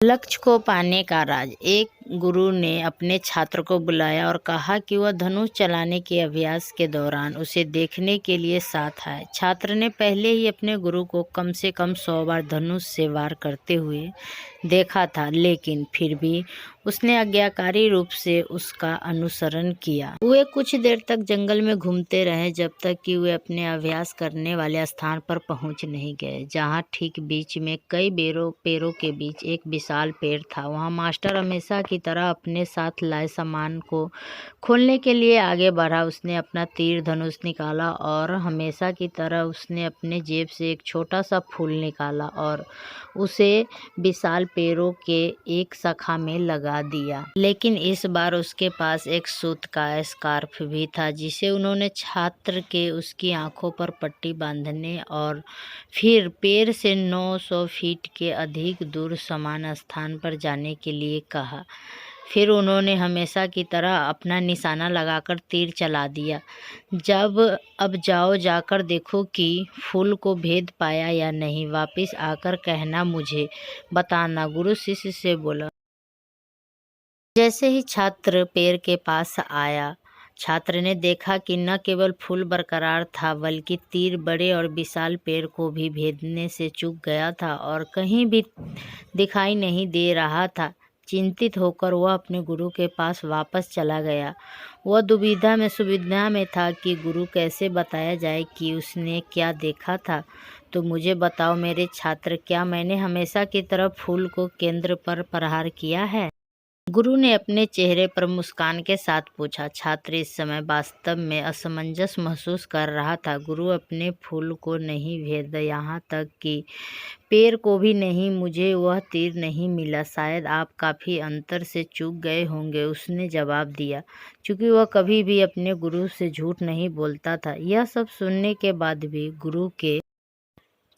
लक्ष्य को पाने का राज। एक गुरु ने अपने छात्र को बुलाया और कहा कि वह धनुष चलाने के अभ्यास के दौरान उसे देखने के लिए साथ आए। छात्र ने पहले ही अपने गुरु को कम से कम 100 बार धनुष से वार करते हुए देखा था, लेकिन फिर भी उसने आज्ञाकारी रूप से उसका अनुसरण किया। वे कुछ देर तक जंगल में घूमते रहे, जब तक कि वे अपने अभ्यास करने वाले स्थान पर पहुंच नहीं गए, जहां ठीक बीच में कई पेड़ों के बीच एक विशाल पेड़ था। वहां मास्टर हमेशा की तरह अपने साथ लाए सामान को खोलने के लिए आगे बढ़ा। उसने अपना तीर धनुष निकाला और हमेशा की तरह उसने अपने जेब से एक छोटा सा फूल निकाला और उसे विशाल पेड़ों के एक शाखा में लगा दिया। लेकिन इस बार उसके पास एक सूत का स्कार्फ भी था, जिसे उन्होंने छात्र के उसकी आंखों पर पट्टी बांधने और फिर पेड़ से 900 फीट के अधिक दूर समान स्थान पर जाने के लिए कहा। फिर उन्होंने हमेशा की तरह अपना निशाना लगाकर तीर चला दिया। अब जाओ, जाकर देखो कि फूल को भेद पाया या नहीं। वापस आकर कहना, मुझे बताना, गुरु शिष्य से बोला। जैसे ही छात्र पेड़ के पास आया, छात्र ने देखा कि न केवल फूल बरकरार था, बल्कि तीर बड़े और विशाल पेड़ को भी भेदने से चूक गया था और कहीं भी दिखाई नहीं दे रहा था। चिंतित होकर वह अपने गुरु के पास वापस चला गया। वह सुविधा में था कि गुरु कैसे बताया जाए कि उसने क्या देखा था। तो मुझे बताओ मेरे छात्र, क्या मैंने हमेशा की तरह फूल को केंद्र पर प्रहार किया है? गुरु ने अपने चेहरे पर मुस्कान के साथ पूछा। छात्र इस समय वास्तव में असमंजस महसूस कर रहा था। गुरु, अपने फूल को नहीं भेद, यहाँ तक कि पेड़ को भी नहीं। मुझे वह तीर नहीं मिला। शायद आप काफ़ी अंतर से चूक गए होंगे, उसने जवाब दिया, क्योंकि वह कभी भी अपने गुरु से झूठ नहीं बोलता था। यह सब सुनने के बाद भी गुरु के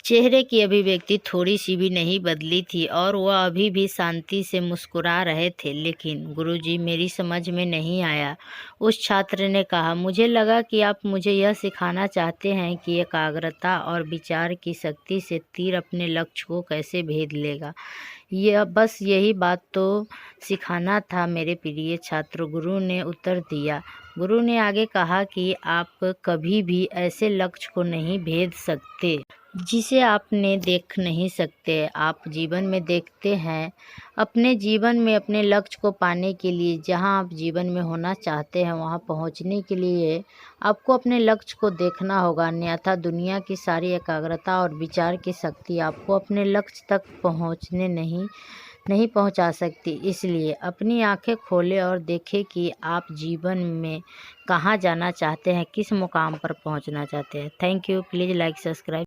चेहरे की अभिव्यक्ति थोड़ी सी भी नहीं बदली थी और वह अभी भी शांति से मुस्कुरा रहे थे। लेकिन गुरुजी, मेरी समझ में नहीं आया, उस छात्र ने कहा। मुझे लगा कि आप मुझे यह सिखाना चाहते हैं कि एकाग्रता और विचार की शक्ति से तीर अपने लक्ष्य को कैसे भेद लेगा। यह बस यही बात तो सिखाना था मेरे प्रिय छात्र, गुरु ने उत्तर दिया। गुरु ने आगे कहा कि आप कभी भी ऐसे लक्ष्य को नहीं भेद सकते जिसे आपने देख नहीं सकते। आप जीवन में देखते हैं। अपने जीवन में अपने लक्ष्य को पाने के लिए, जहां आप जीवन में होना चाहते हैं, वहां पहुंचने के लिए आपको अपने लक्ष्य को देखना होगा। अन्यथा दुनिया की सारी एकाग्रता और विचार की शक्ति आपको अपने लक्ष्य तक पहुंचने नहीं पहुंचा सकती। इसलिए अपनी आंखें खोलें और देखें कि आप जीवन में कहां जाना चाहते हैं, किस मुकाम पर पहुंचना चाहते हैं। Thank you. Please like, subscribe.